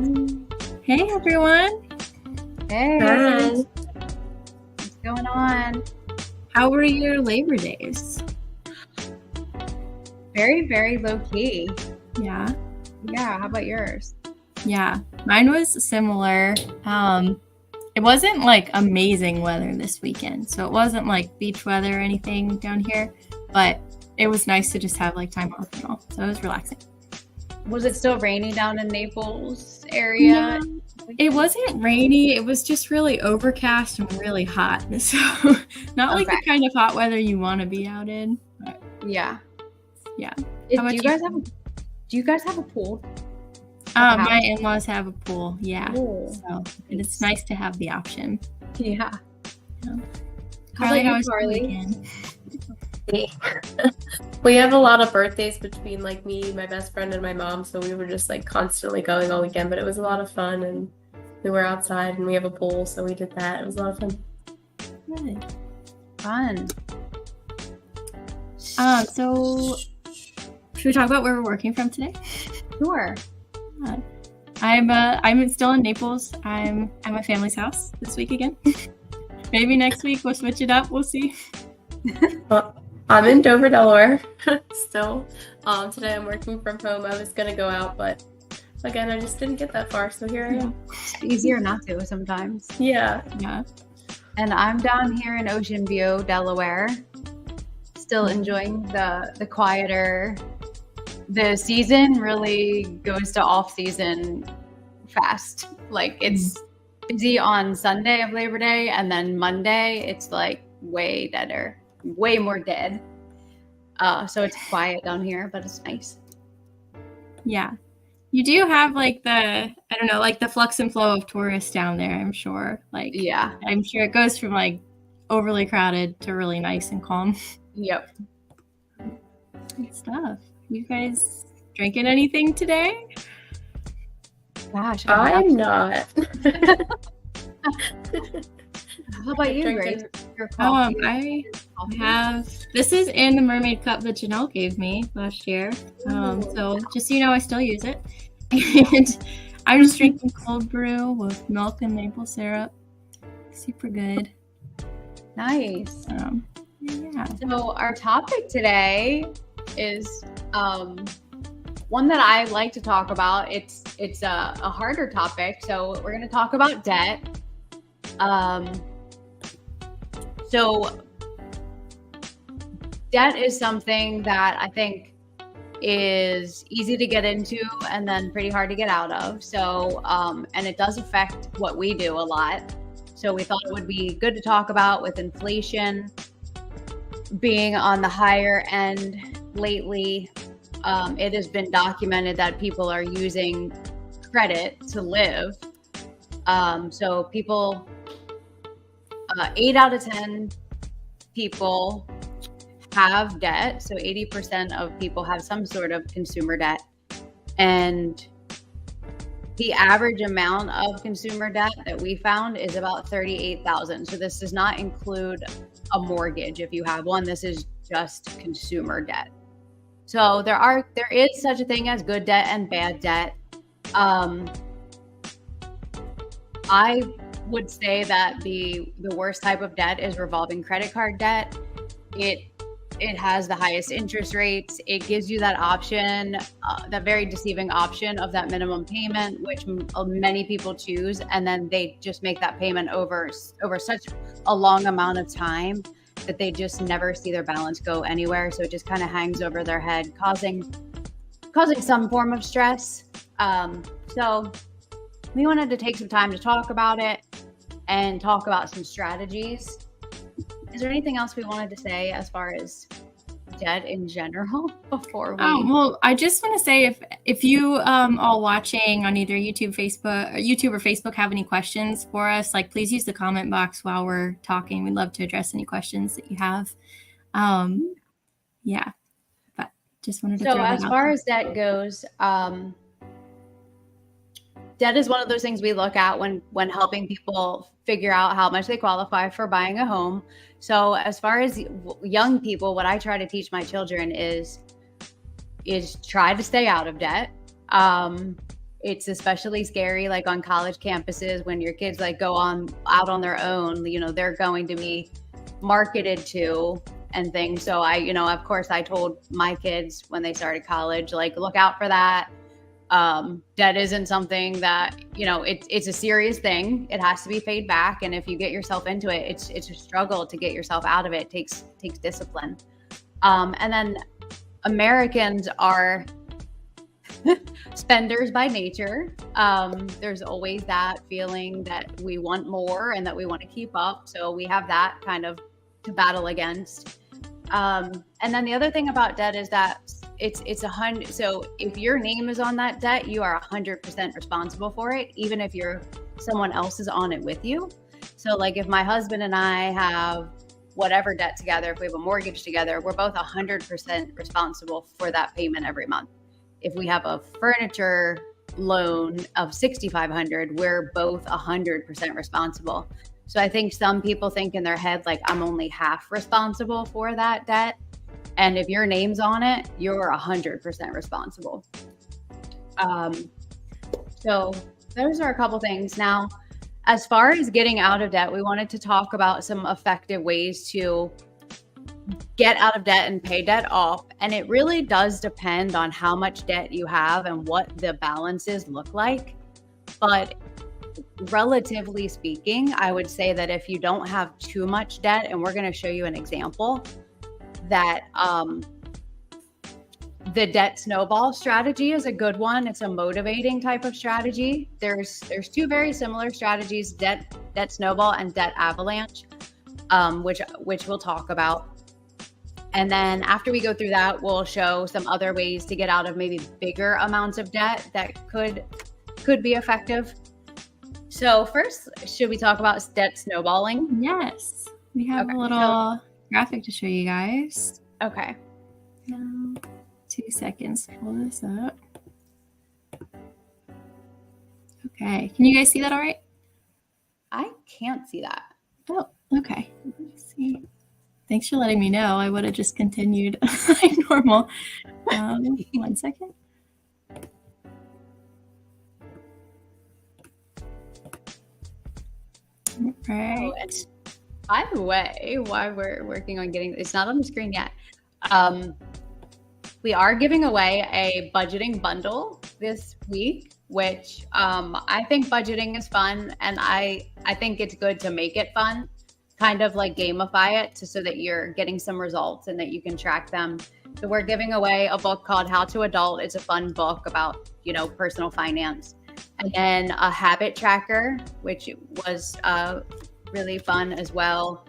Hey everyone. Hey, Hi. what's going on? How were your Labor Days? Very, very low key. Yeah. Yeah, how about yours? Yeah. Mine was similar. It wasn't like amazing weather this weekend. So it wasn't like beach weather or anything down here, but it was nice to just have like time off and all. So it was relaxing. Was it still rainy down in Naples area? Yeah. It wasn't rainy. It was just really overcast and really hot. So not like the kind of hot weather you want to be out in. But Yeah. yeah. Do you guys have a pool? My in-laws have a pool. Yeah. Ooh. So it's nice to have the option. Yeah. Yeah. How about you, Carly? We have a lot of birthdays between like me, my best friend, and my mom, so we were just like constantly going all weekend, but it was a lot of fun, and we were outside and we have a pool, so we did that. It was a lot of fun. Good. Fun. So should we talk about where we're working from today? Sure. I'm still in Naples. I'm at my family's house this week again. Maybe next week we'll switch it up. We'll see. Well, I'm in Dover, Delaware still. Today I'm working from home. I was gonna go out, but again, I just didn't get that far, so here I am. It's easier not to sometimes. Yeah. And I'm down here in Ocean View, Delaware. Still enjoying the quieter. The season really goes to off season fast. Like it's busy on Sunday of Labor Day, and then Monday it's like way deader, way more dead. So it's quiet down here, but it's nice. Yeah. You do have like the flux and flow of tourists down there, I'm sure. Like, yeah, I'm sure it goes from like overly crowded to really nice and calm. Yep. Good stuff. You guys drinking anything today? Gosh, I'm not. How about you, Grace? Your coffee? I have. This is in the mermaid cup that Janelle gave me last year. So just so you know, I still use it. And I'm just drinking cold brew with milk and maple syrup. Super good. Nice. Yeah. So our topic today is one that I like to talk about. It's a harder topic. So we're going to talk about debt. So debt is something that I think is easy to get into and then pretty hard to get out of. So, and it does affect what we do a lot. So we thought it would be good to talk about with inflation being on the higher end lately. It has been documented that people are using credit to live. So people, 8 out of 10 people have debt. So 80% of people have some sort of consumer debt. And the average amount of consumer debt that we found is about $38,000. So this does not include a mortgage if you have one. This is just consumer debt. So there is such a thing as good debt and bad debt. I would say that the worst type of debt is revolving credit card debt. It has the highest interest rates. It gives you that option, that very deceiving option of that minimum payment, which many people choose, and then they just make that payment over such a long amount of time that they just never see their balance go anywhere. So it just kind of hangs over their head, causing some form of stress. So we wanted to take some time to talk about it and talk about some strategies. Is there anything else we wanted to say as far as debt in general before we? Well, I just want to say if you all watching on either YouTube or Facebook have any questions for us, like please use the comment box while we're talking. We'd love to address any questions that you have. Yeah, but just wanted to throw that out. So as far as debt goes, debt is one of those things we look at when helping people figure out how much they qualify for buying a home. So as far as young people, what I try to teach my children is try to stay out of debt. It's especially scary like on college campuses when your kids like go on out on their own, they're going to be marketed to and things. So of course I told my kids when they started college, like, look out for that. Debt isn't something that, it's a serious thing. It has to be paid back. And if you get yourself into it, it's a struggle to get yourself out of it. It takes discipline. And then Americans are spenders by nature. There's always that feeling that we want more and that we want to keep up. So we have that kind of to battle against. And then the other thing about debt is that it's 100. So if your name is on that debt, you are 100% responsible for it, even if someone else is on it with you. So like if my husband and I have whatever debt together, if we have a mortgage together, we're both 100% responsible for that payment every month. If we have a furniture loan of $6,500, we're both 100% responsible. So I think some people think in their head, like, I'm only half responsible for that debt. And if your name's on it, you're 100% responsible. So those are a couple things. Now, as far as getting out of debt, we wanted to talk about some effective ways to get out of debt and pay debt off. And it really does depend on how much debt you have and what the balances look like. But relatively speaking, I would say that if you don't have too much debt, and we're going to show you an example, that the debt snowball strategy is a good one. It's a motivating type of strategy. There's two very similar strategies, debt snowball and debt avalanche, which we'll talk about. And then after we go through that, we'll show some other ways to get out of maybe bigger amounts of debt that could be effective. So first, should we talk about debt snowballing? Yes. We have a little graphic to show you guys. Okay. 2 seconds to pull this up. Okay. Can you guys see that all right? I can't see that. Oh, okay. Let's see. Thanks for letting me know. I would have just continued like normal. 1 second. All right. Oh, and by the way, while we're working on getting, it's not on the screen yet. We are giving away a budgeting bundle this week, which I think budgeting is fun, and I think it's good to make it fun, kind of like gamify it so that you're getting some results and that you can track them. So we're giving away a book called How to Adult. It's a fun book about, personal finance. And then a habit tracker, which was really fun as well.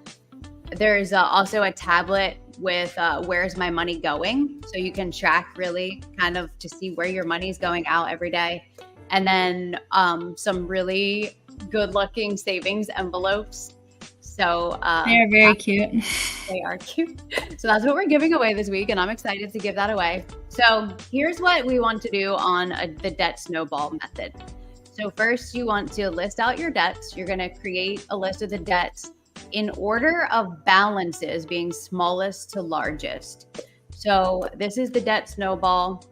There's also a tablet with Where's My Money Going? So you can track really kind of to see where your money is going out every day. And then some really good looking savings envelopes. So they're very cute. They are cute. So that's what we're giving away this week, and I'm excited to give that away. So here's what we want to do on the debt snowball method. So first, you want to list out your debts. You're going to create a list of the debts in order of balances, being smallest to largest. So this is the debt snowball.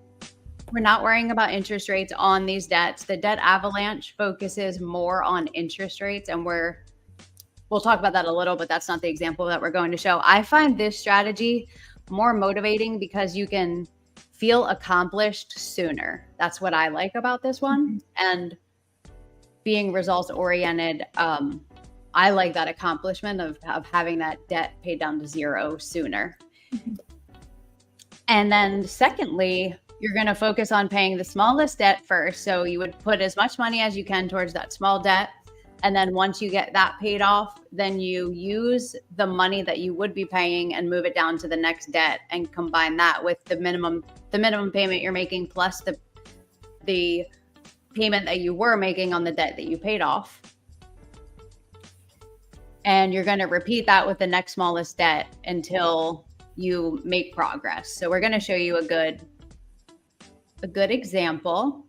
We're not worrying about interest rates on these debts. The debt avalanche focuses more on interest rates, and we'll talk about that a little, but that's not the example that we're going to show. I find this strategy more motivating because you can feel accomplished sooner. That's what I like about this one. And being results oriented, I like that accomplishment of having that debt paid down to zero sooner. And then secondly, you're going to focus on paying the smallest debt first. So you would put as much money as you can towards that small debt. And then once you get that paid off, then you use the money that you would be paying and move it down to the next debt and combine that with the minimum payment you're making plus the payment that you were making on the debt that you paid off. And you're going to repeat that with the next smallest debt until you make progress. So we're going to show you a good example.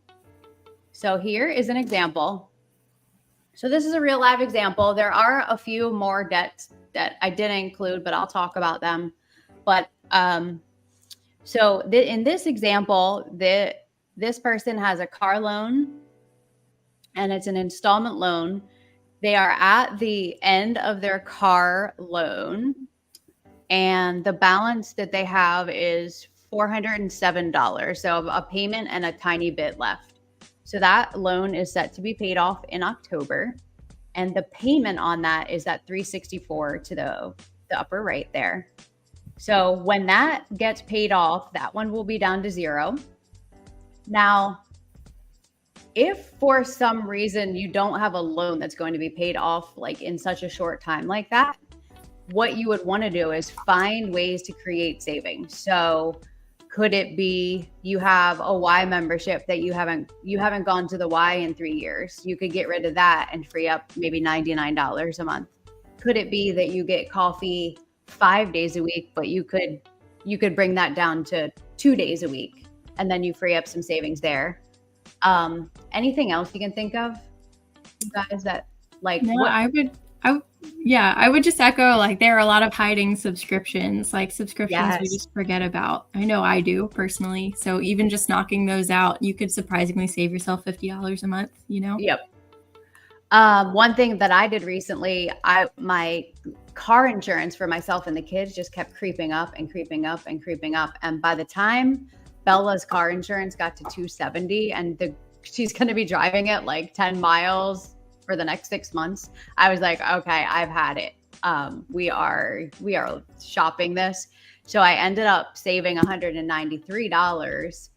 So here is an example. So this is a real live example. There are a few more debts that I didn't include, but I'll talk about them. But in this example, the this person has a car loan and it's an installment loan. They are at the end of their car loan and the balance that they have is $407. So a payment and a tiny bit left. So that loan is set to be paid off in October. And the payment on that is that $364 to the upper right there. So when that gets paid off, that one will be down to zero. Now, if for some reason you don't have a loan that's going to be paid off like in such a short time like that, what you would want to do is find ways to create savings. So could it be you have a Y membership that you haven't gone to the Y in 3 years? You could get rid of that and free up maybe $99 a month. Could it be that you get coffee 5 days a week, but you could bring that down to 2 days a week, and then you free up some savings there? Anything else you can think of, you guys, that like? No, I would just echo, like, there are a lot of hiding subscriptions, like subscriptions we just forget about. I know I do personally. So even just knocking those out, you could surprisingly save yourself $50 a month, you know? Yep. One thing that I did recently, my car insurance for myself and the kids just kept creeping up and creeping up and creeping up. And by the time Bella's car insurance got to $270 and she's going to be driving it like 10 miles for the next 6 months, I was like, okay, I've had it. We are shopping this. So I ended up saving $193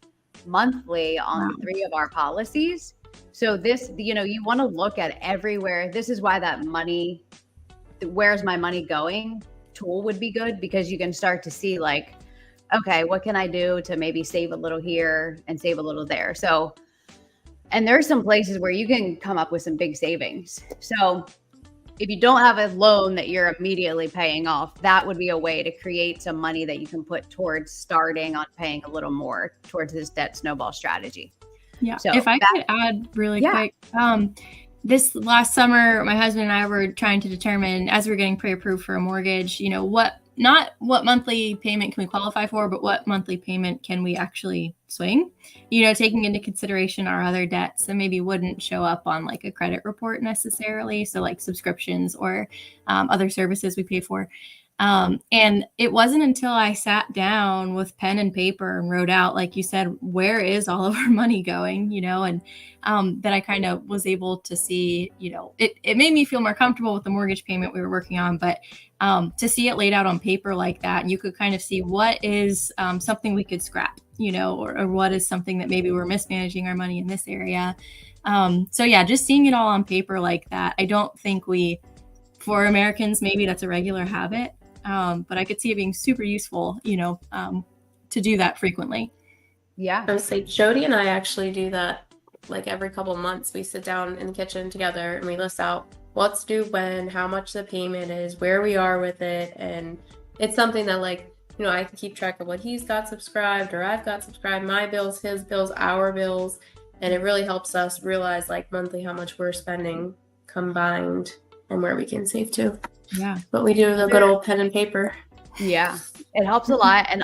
monthly on 3 of our policies. So this, you want to look at everywhere. This is why that money, where's my money going tool would be good, because you can start to see like, okay, what can I do to maybe save a little here and save a little there? So, and there's some places where you can come up with some big savings. So if you don't have a loan that you're immediately paying off, that would be a way to create some money that you can put towards starting on paying a little more towards this debt snowball strategy. Yeah. So if I could add really quick, this last summer, my husband and I were trying to determine, as we're getting pre-approved for a mortgage, not what monthly payment can we qualify for, but what monthly payment can we actually swing, taking into consideration our other debts that maybe wouldn't show up on like a credit report necessarily. So like subscriptions or other services we pay for. And it wasn't until I sat down with pen and paper and wrote out, like you said, where is all of our money going, and that I kind of was able to see, it made me feel more comfortable with the mortgage payment we were working on, but to see it laid out on paper like that, you could kind of see what is something we could scrap, or what is something that maybe we're mismanaging our money in this area. So yeah, just seeing it all on paper like that, I don't think for Americans, maybe that's a regular habit. But I could see it being super useful, to do that frequently. Yeah. I would say Jody and I actually do that like every couple of months. We sit down in the kitchen together and we list out what's due when, how much the payment is, where we are with it. And it's something that I can keep track of what he's got subscribed or I've got subscribed, my bills, his bills, our bills. And it really helps us realize like monthly how much we're spending combined and where we can save too. Yeah. But we do the good old pen and paper. Yeah, it helps a lot. And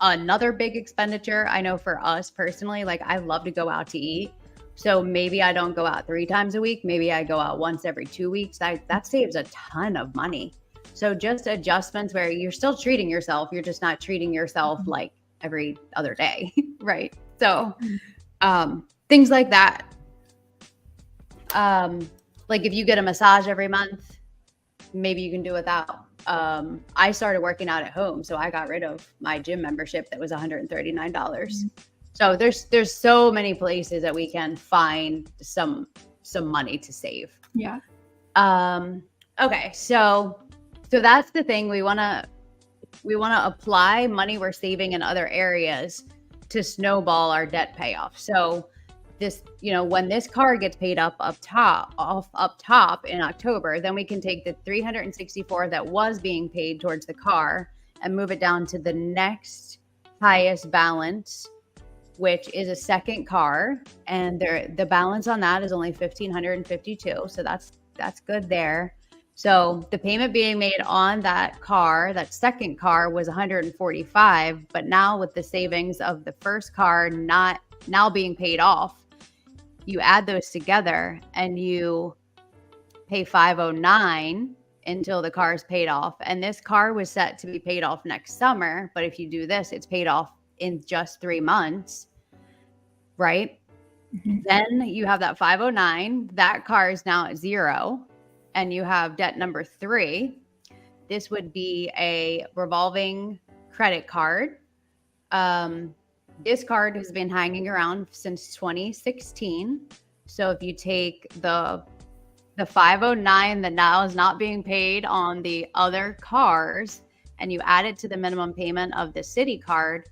another big expenditure, I know for us personally, like I love to go out to eat. So maybe I don't go out 3 times a week. Maybe I go out once every 2 weeks. That saves a ton of money. So just adjustments where you're still treating yourself. You're just not treating yourself like every other day. Right. So things like that. Like if you get a massage every month, maybe you can do without. I started working out at home, so I got rid of my gym membership that was $139. So there's so many places that we can find some money to save. Yeah. Okay, so that's the thing. We wanna apply money we're saving in other areas to snowball our debt payoff. So this, when this car gets paid up top in October, then we can take the $364 that was being paid towards the car and move it down to the next highest balance, which is a second car. And the balance on that is only $1,552. So that's good there. So the payment being made on that second car was $145, but now with the savings of the first car not now being paid off, you add those together and you pay $509 until the car is paid off. And this car was set to be paid off next summer. But if you do this, it's paid off in just 3 months, right? Mhm. Then you have that 509. That car is now at 0. And you have debt number 3. This would be a revolving credit card. This card has been hanging around since 2016. So if you take the 509 that now is not being paid on the other cars and you add it to the minimum payment of the Citi card,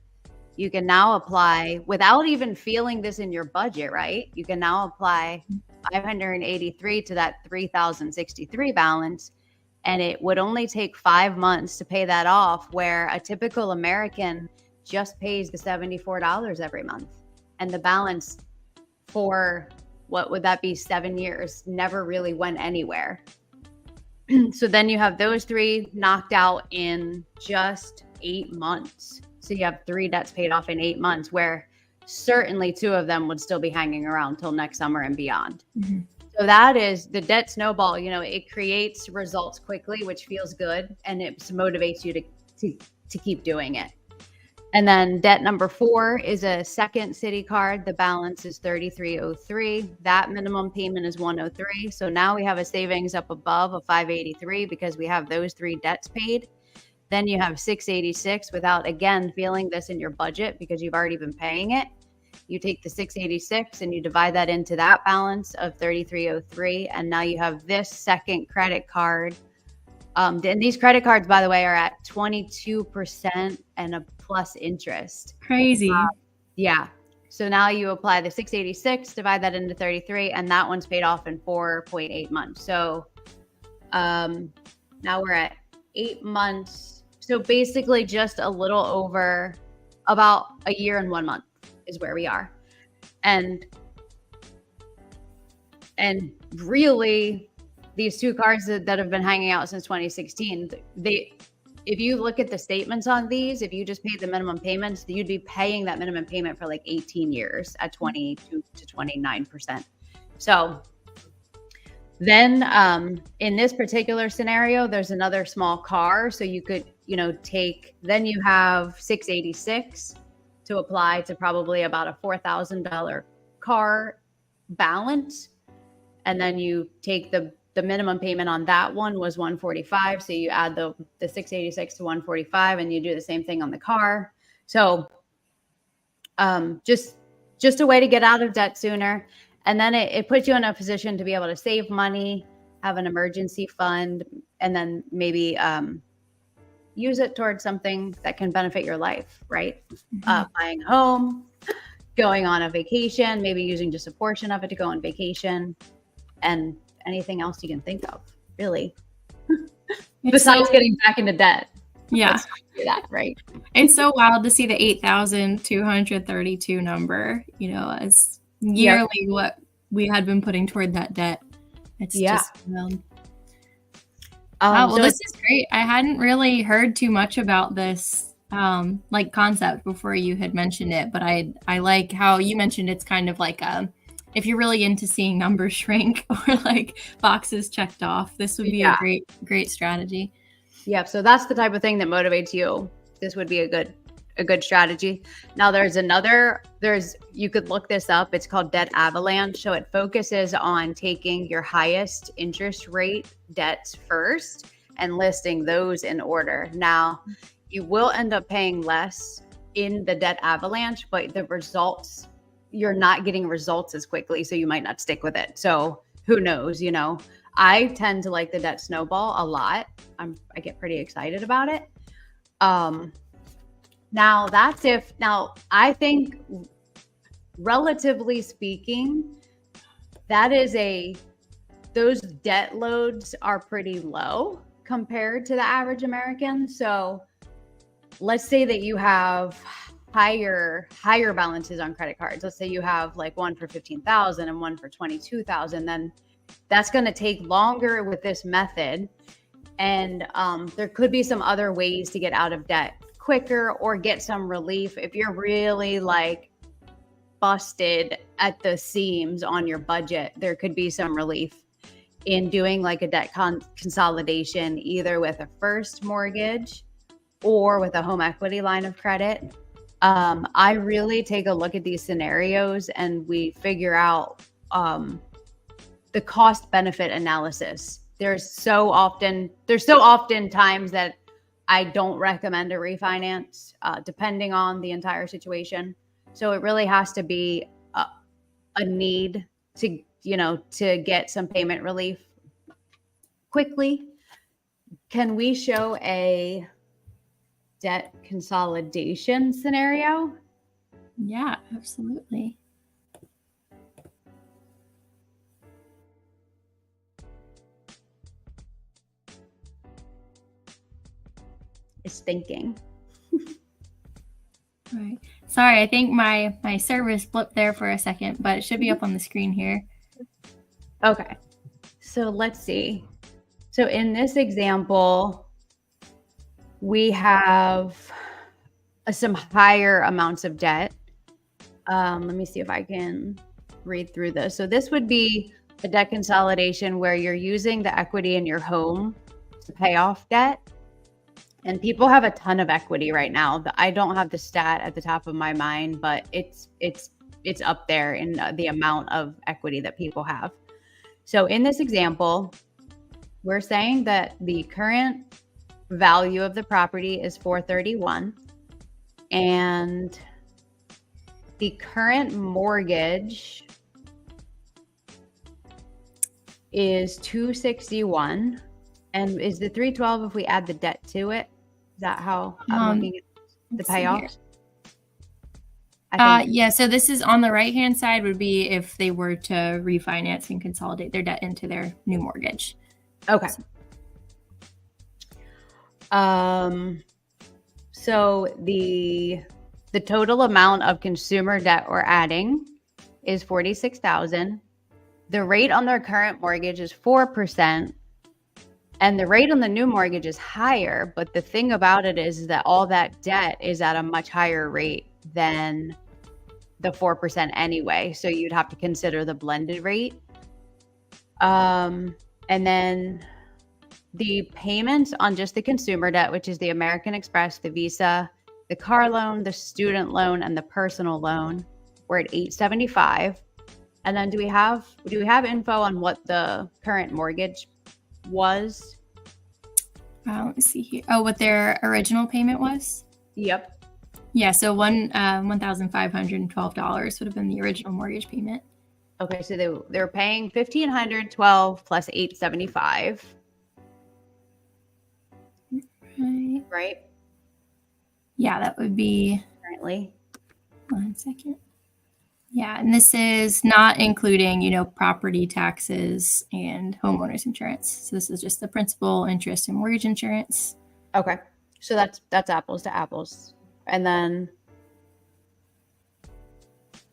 you can now apply without even feeling this in your budget, right? You can now apply 583 to that 3,063 balance, and it would only take 5 months to pay that off, where a typical American just pays the $74 every month. And the balance for, what would that be, 7 years, never really went anywhere. So then you have those 3 knocked out in just 8 months. So you have 3 debts paid off in 8 months, where certainly 2 of them would still be hanging around till next summer and beyond. Mhm. So that is the debt snowball. It creates results quickly, which feels good, and it motivates you to keep doing it. And then debt number 4 is a second Citi card. The balance is $33.03. That minimum payment is $103. So now we have a savings up above of $583 because we have those 3 debts paid. Then you have $686 without, again, feeling this in your budget because you've already been paying it. You take the $686 and you divide that into that balance of $33.03. And now you have this second credit card. And these credit cards, by the way, are at 22% and a plus interest. Crazy. Yeah. So now you apply the $686, divide that into 33, and that one's paid off in 4.8 months. So now we're at 8 months. So basically just a little over about a year and 1 month is where we are. And really, these 2 cards that have been hanging out since 2016, if you look at the statements on these, if you just paid the minimum payments, you'd be paying that minimum payment for like 18 years at 22 to 29%. So then in this particular scenario, there's another small car. So you could, then you have $686 to apply to probably about a $4,000 car balance. And then you take the minimum payment on that one was $145. So you add the $686 to $145 and you do the same thing on the car. So just a way to get out of debt sooner. And then it puts you in a position to be able to save money, have an emergency fund, and then maybe use it towards something that can benefit your life, right? Mhm. Buying a home, going on a vacation, maybe using just a portion of it to go on vacation, and anything else you can think of, really. Besides getting back into debt. Yeah. Let's do that, right? It's so wild to see the 8,232 number, as yearly what we had been putting toward that debt. It's just wild. Wow, well, So this is great. I hadn't really heard too much about this concept before you had mentioned it, but I like how you mentioned it's kind of like if you're really into seeing numbers shrink or like boxes checked off, this would be a great strategy. Yeah, so that's the type of thing that motivates you. This would be a good strategy. Now you could look this up. It's called Debt Avalanche. So it focuses on taking your highest interest rate debts first and listing those in order. Now, you will end up paying less in the Debt Avalanche, but the results, you're not getting results as quickly, so you might not stick with it. So who knows, I tend to like the debt snowball a lot. I get pretty excited about it. Now I think relatively speaking, those debt loads are pretty low compared to the average American. So let's say that you have higher balances on credit cards. Let's say you have like one for 15,000 and one for 22,000, then that's going to take longer with this method. And there could be some other ways to get out of debt quicker or get some relief if you're really like busted at the seams on your budget, there could be some relief in doing like a debt consolidation, either with a first mortgage or with a home equity line of credit. I really take a look at these scenarios and we figure out the cost benefit analysis. There's so often times that I don't recommend a refinance, depending on the entire situation. So it really has to be a need to, to get some payment relief quickly. Can we show a debt consolidation scenario? Yeah, absolutely. Is thinking. Right. Sorry, I think my service blipped there for a second, but it should be up on the screen here. Okay. So let's see. So in this example, we have some higher amounts of debt. Let me see if I can read through this. So this would be a debt consolidation where you're using the equity in your home to pay off debt. And people have a ton of equity right now. I don't have the stat at the top of my mind, but it's up there in the amount of equity that people have. So in this example, we're saying that the current value of the property is $431, and the current mortgage is $261. And is the $312 if we add the debt to it? Is that how I'm looking at the payoffs? Yeah, so this is on the right-hand side would be if they were to refinance and consolidate their debt into their new mortgage. Okay. So the total amount of consumer debt we're adding is $46,000. The rate on their current mortgage is 4%. And the rate on the new mortgage is higher, but the thing about it is that all that debt is at a much higher rate than the 4% anyway. So you'd have to consider the blended rate. And then the payments on just the consumer debt, which is the American Express, the Visa, the car loan, the student loan, and the personal loan, we're at $875. And then do we have info on what the current mortgage was? Let me see here. Oh, what their original payment was? Yep. Yeah, so $1,512 would have been the original mortgage payment. Okay, so they were paying $1,512 plus $875. Right? Yeah, that would be Currently. 1 second. Yeah, and this is not including, property taxes and homeowners insurance. So this is just the principal, interest, and mortgage insurance. Okay. So that's apples to apples. And then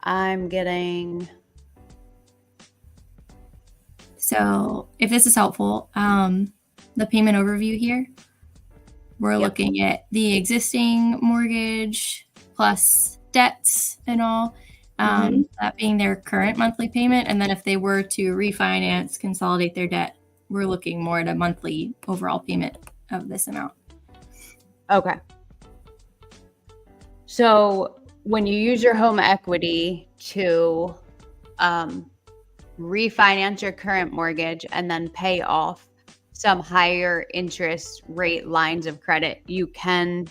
I'm getting... So if this is helpful, the payment overview here, we're looking at the existing mortgage plus debts and all. That being their current monthly payment. And then if they were to refinance, consolidate their debt, we're looking more at a monthly overall payment of this amount. Okay. So when you use your home equity to refinance your current mortgage and then pay off some higher interest rate lines of credit, you can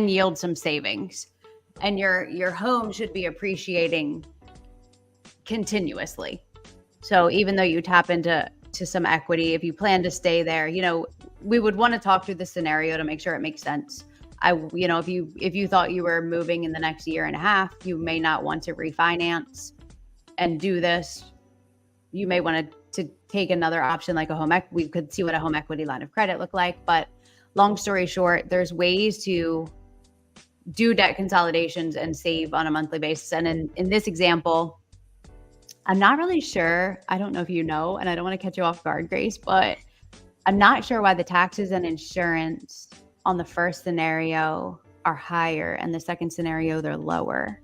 yield some savings. And your home should be appreciating continuously. So even though you tap into some equity, if you plan to stay there, we would want to talk through the scenario to make sure it makes sense. If you thought you were moving in the next year and a half, you may not want to refinance and do this. You may want to take another option like a home equity. We could see what a home equity line of credit look like. But long story short, there's ways to do debt consolidations and save on a monthly basis. And in this example, I'm not really sure. I don't know if and I don't want to catch you off guard, Grace, but I'm not sure why the taxes and insurance on the first scenario are higher and the second scenario they're lower.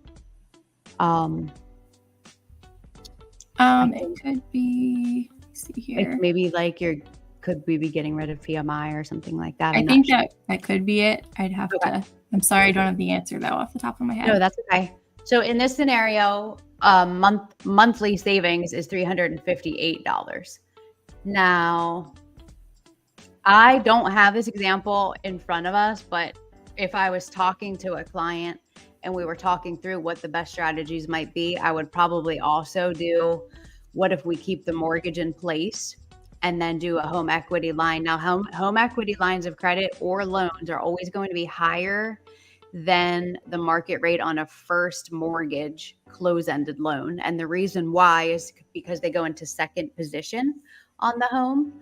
It could be. Let's see here. Maybe like could we be getting rid of PMI or something like that? I think that could be it. I'd have to. I'm sorry, I don't have the answer though off the top of my head. No, that's okay. So in this scenario, monthly savings is $358. Now, I don't have this example in front of us, but if I was talking to a client and we were talking through what the best strategies might be, I would probably also do, what if we keep the mortgage in place and then do a home equity line? Now, home equity lines of credit or loans are always going to be higher than the market rate on a first mortgage close-ended loan. And the reason why is because they go into second position on the home,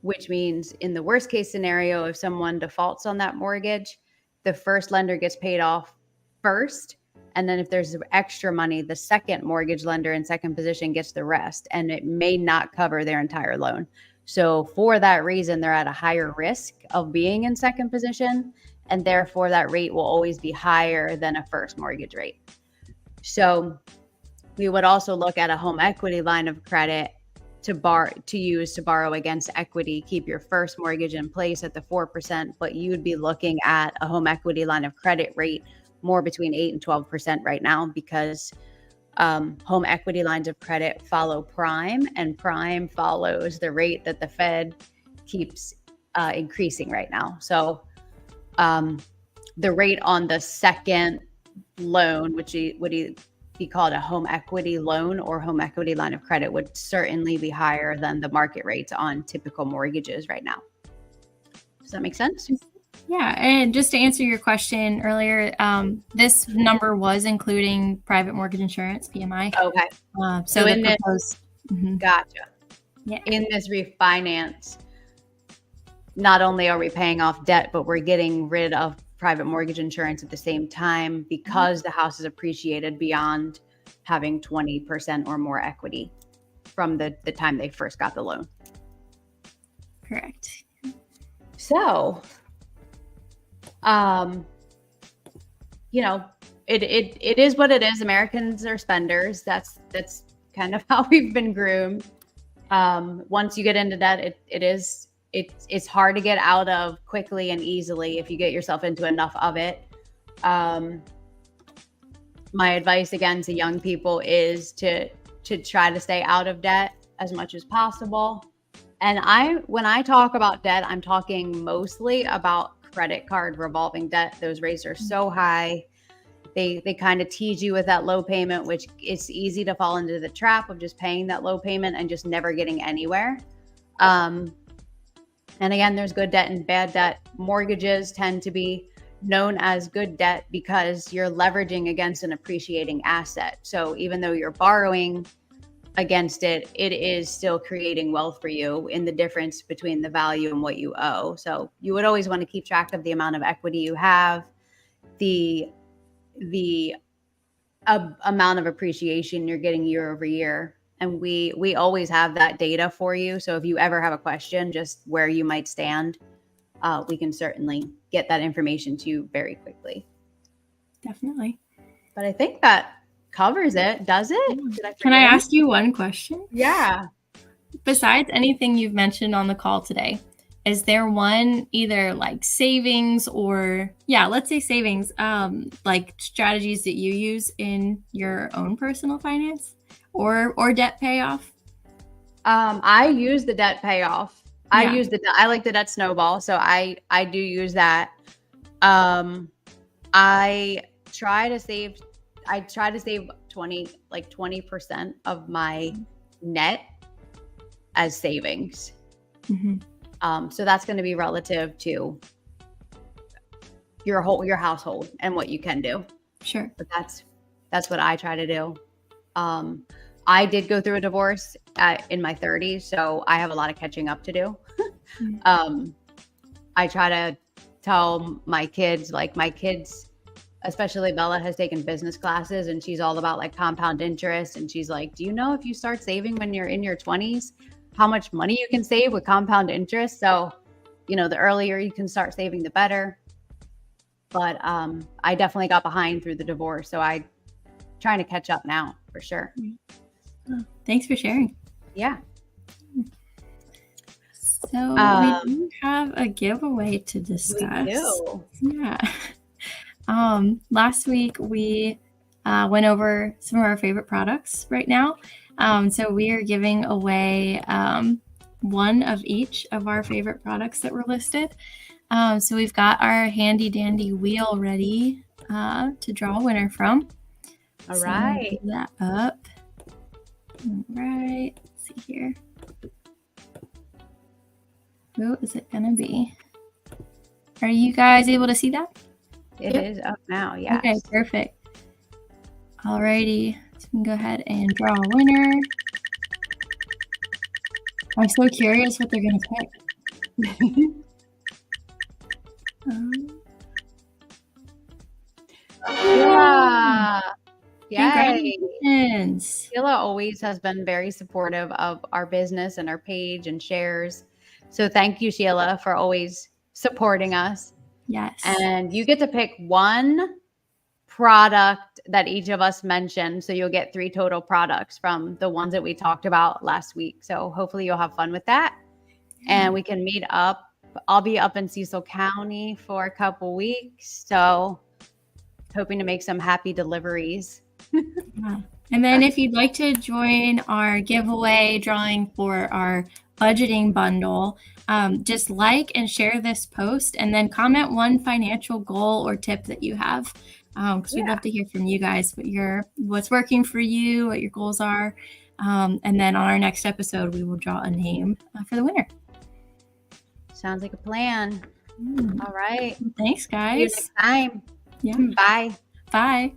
which means in the worst case scenario, if someone defaults on that mortgage, the first lender gets paid off first. And then if there's extra money, the second mortgage lender in second position gets the rest, and it may not cover their entire loan. So for that reason, they're at a higher risk of being in second position, and therefore that rate will always be higher than a first mortgage rate. So we would also look at a home equity line of credit to use to borrow against equity. Keep your first mortgage in place at the 4%, but you would be looking at a home equity line of credit rate more between 8 and 12% right now, because home equity lines of credit follow prime, and prime follows the rate that the Fed keeps increasing right now. So the rate on the second loan, which would be called a home equity loan or home equity line of credit, would certainly be higher than the market rates on typical mortgages right now. Does that make sense? Yeah, and just to answer your question earlier, this number was including private mortgage insurance, PMI. Okay. So in this, gotcha. Yeah. In this refinance, not only are we paying off debt, but we're getting rid of private mortgage insurance at the same time, because the house is appreciated beyond having 20% or more equity from the time they first got the loan. Correct. So, it is what it is. Americans are spenders. That's kind of how we've been groomed. Once you get into debt, it's hard to get out of quickly and easily if you get yourself into enough of it. My advice again to young people is to try to stay out of debt as much as possible. And when I talk about debt, I'm talking mostly about credit card revolving debt. Those rates are so high. They kind of tease you with that low payment, which it's easy to fall into the trap of just paying that low payment and just never getting anywhere. And again, there's good debt and bad debt. Mortgages tend to be known as good debt because you're leveraging against an appreciating asset. So even though you're borrowing against it, it is still creating wealth for you in the difference between the value and what you owe. So you would always want to keep track of the amount of equity you have, the amount of appreciation you're getting year over year. And we always have that data for you. So if you ever have a question, just where you might stand, we can certainly get that information to you very quickly. Definitely. But I think that covers it. Does it? Can I ask you one question? Yeah. Besides anything you've mentioned on the call today, is there one either like savings or, let's say savings, like strategies that you use in your own personal finance or debt payoff? I use the debt payoff. I like the debt snowball. So I do use that. I try to save 20% of my net as savings. Mm-hmm. So that's going to be relative to your household and what you can do. Sure. But that's what I try to do. I did go through a divorce in my 30s, so I have a lot of catching up to do. I try to tell my kids, especially Bella has taken business classes and she's all about like compound interest. And she's like, do you know if you start saving when you're in your 20s, how much money you can save with compound interest? So, the earlier you can start saving, the better. But I definitely got behind through the divorce. So I trying to catch up now for sure. Thanks for sharing. Yeah. So we do have a giveaway to discuss. We do. Yeah. Last week we went over some of our favorite products right now. So we are giving away one of each of our favorite products that were listed. So we've got our handy dandy wheel ready to draw a winner from. All So I'm gonna right. pull that up. All right. Let's see here. Who is it gonna be? Are you guys able to see that? It is up now. Yes. Okay, perfect. Alrighty, so we can go ahead and draw a winner. I'm so curious what they're gonna pick. Yeah. Yay. Congratulations. Sheila always has been very supportive of our business and our page and shares. So thank you, Sheila, for always supporting us. Yes. And you get to pick one product that each of us mentioned. So you'll get 3 total products from the ones that we talked about last week. So hopefully you'll have fun with that. And we can meet up. I'll be up in Cecil County for a couple weeks. So hoping to make some happy deliveries. Yeah. And then if you'd like to join our giveaway drawing for our budgeting bundle, just like and share this post and then comment one financial goal or tip that you have. Because we'd love to hear from you guys what's working for you, what your goals are. And then on our next episode, we will draw a name for the winner. Sounds like a plan. All right. Thanks, See you guys. next time. Yeah. Bye. Bye.